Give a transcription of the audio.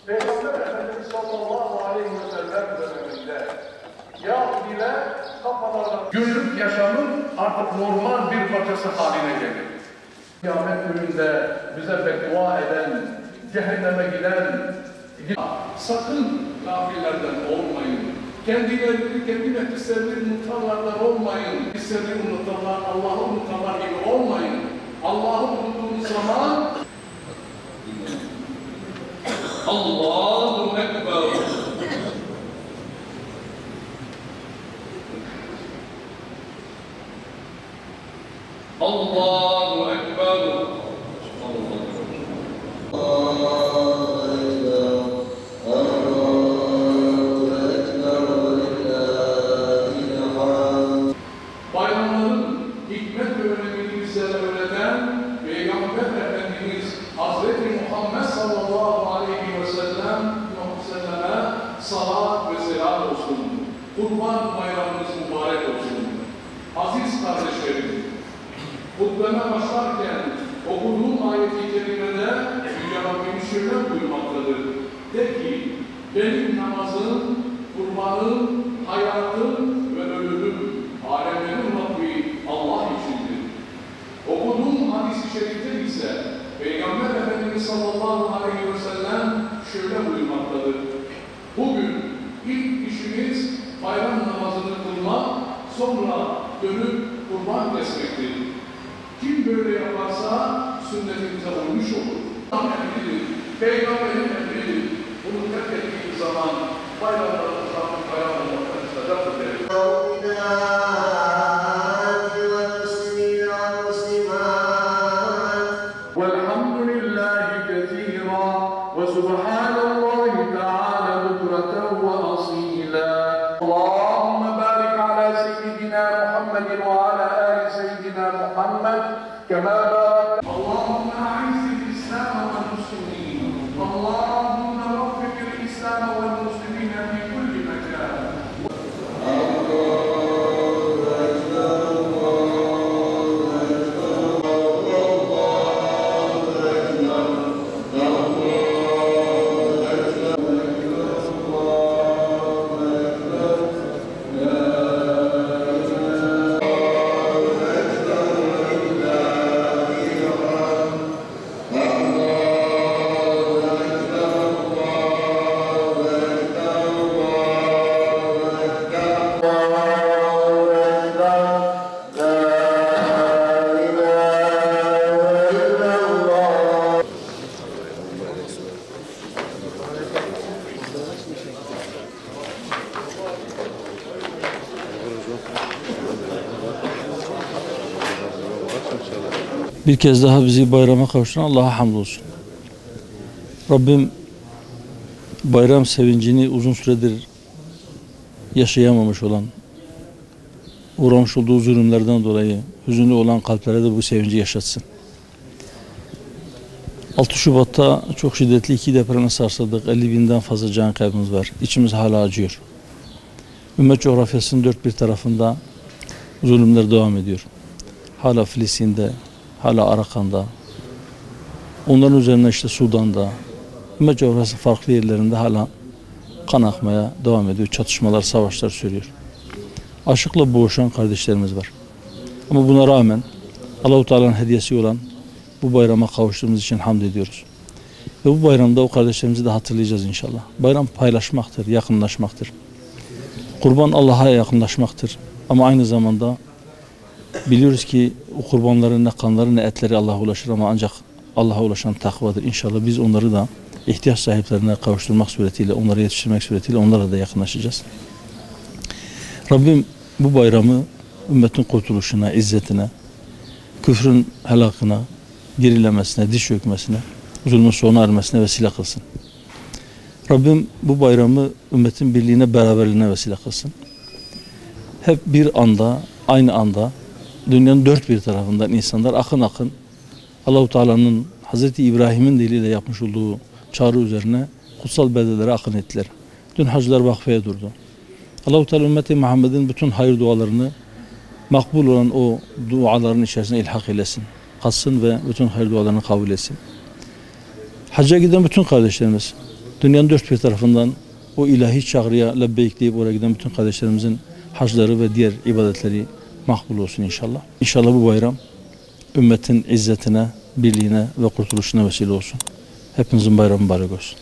Peygamber Efendimiz sallallahu aleyhi ve sellem döneminde Yahudiler kafalarına günlük yaşamın artık normal bir parçası haline gelir. Kıyamet gününde bize beddua eden, cehenneme giden, sakın kafirlerden olmayın. Kendilerini, kendi nefislerini unutanlardan olmayın. Nefislerini unutanlar, Allah'ı unutanlar gibi olmayın. Allah'ı unuttuğunuz zaman Allahu Ekber. Allahu Ekber. Bayramların hikmet ve önemini bize öğreten Peygamber Efendimiz Hazreti Muhammed sallallahu aleyhi ve selleme salat ve selam olsun. Kurban bayramınız mübarek olsun. Aziz kardeşlerim, hutbeme başlarken okuduğum ayet-i kerimede Yüce Rabbimiz şöyle buyurmaktadır. De ki, benim namazım, kurbanım, hayatım ve ölümüm, alemlerin Rabbi Allah içindir. Okuduğum hadis-i şerifte ise Peygamber Efendimiz sallallahu aleyhi ve sellem şöyle buyurmaktadır. Bugün ilk işimiz bayram namazını kılmak, sonra dönüp kurban kesmektir. Kim böyle yaparsa sünnetimize uymuş olur. Peygamberin emridir. Bunu terk ettiği zaman bayramlarımızdan bayram olmaktan istedattır deriz. Velhamdülillahi kethîrâ ve subhânallahi teâlâ bukreten ve asîlâ. Allahümme barik alâ seyyidina Muhammedin ve alâ âli seyyidina Muhammed kemâ barak. Allahümme a'izzil İslam ve Müslümin. Allahümme rabbikil İslam ve Müslümin fi kulli mekân. Bir kez daha bizi bayrama kavuşturan Allah'a hamdolsun. Rabbim bayram sevincini uzun süredir yaşayamamış olan, uğramış olduğu zulümlerden dolayı hüzünlü olan kalplere de bu sevinci yaşatsın. 6 Şubat'ta çok şiddetli 2 depremle sarsıldık. 50 binden fazla can kaybımız var. İçimiz hala acıyor. Ümmet coğrafyasının dört bir tarafında zulümler devam ediyor. Hala Filistin'de, hala Arakan'da, onların üzerine işte Sudan'da, ümmet coğrafyasının farklı yerlerinde hala kan akmaya devam ediyor. Çatışmalar, savaşlar sürüyor. Açlıkla boğuşan kardeşlerimiz var. Ama buna rağmen Allah-u Teala'nın hediyesi olan bu bayrama kavuştuğumuz için hamd ediyoruz. Ve bu bayramda o kardeşlerimizi de hatırlayacağız inşallah. Bayram paylaşmaktır, yakınlaşmaktır. Kurban Allah'a yakınlaşmaktır. Ama aynı zamanda biliyoruz ki o kurbanların ne kanları ne etleri Allah'a ulaşır ama ancak Allah'a ulaşan takvadır. İnşallah biz onları da ihtiyaç sahiplerine kavuşturmak suretiyle, onları yetiştirmek suretiyle onlara da yakınlaşacağız. Rabbim bu bayramı ümmetin kurtuluşuna, izzetine, küfrün helakına, gerilemesine, diş çökmesine, zulmün sona ermesine vesile kılsın. Rabbim bu bayramı ümmetin birliğine, beraberliğine vesile kılsın. Hep bir anda, aynı anda dünyanın dört bir tarafından insanlar akın akın Allah-u Teala'nın Hazreti İbrahim'in diliyle yapmış olduğu çağrı üzerine kutsal beldelere akın ettiler. Dün hacılar vakfeye durdu. Allah-u Teala ümmeti Muhammed'in bütün hayır dualarını makbul olan o duaların içerisine ilhak eylesin. Katsın ve bütün hayır dualarını kabul etsin. Hacca giden bütün kardeşlerimiz Dünyanın dört bir tarafından o ilahi çağrıya lebbeyk deyip oraya giden bütün kardeşlerimizin hacları ve diğer ibadetleri makbul olsun inşallah. İnşallah bu bayram ümmetin izzetine, birliğine ve kurtuluşuna vesile olsun. Hepinizin bayramı mübarek olsun.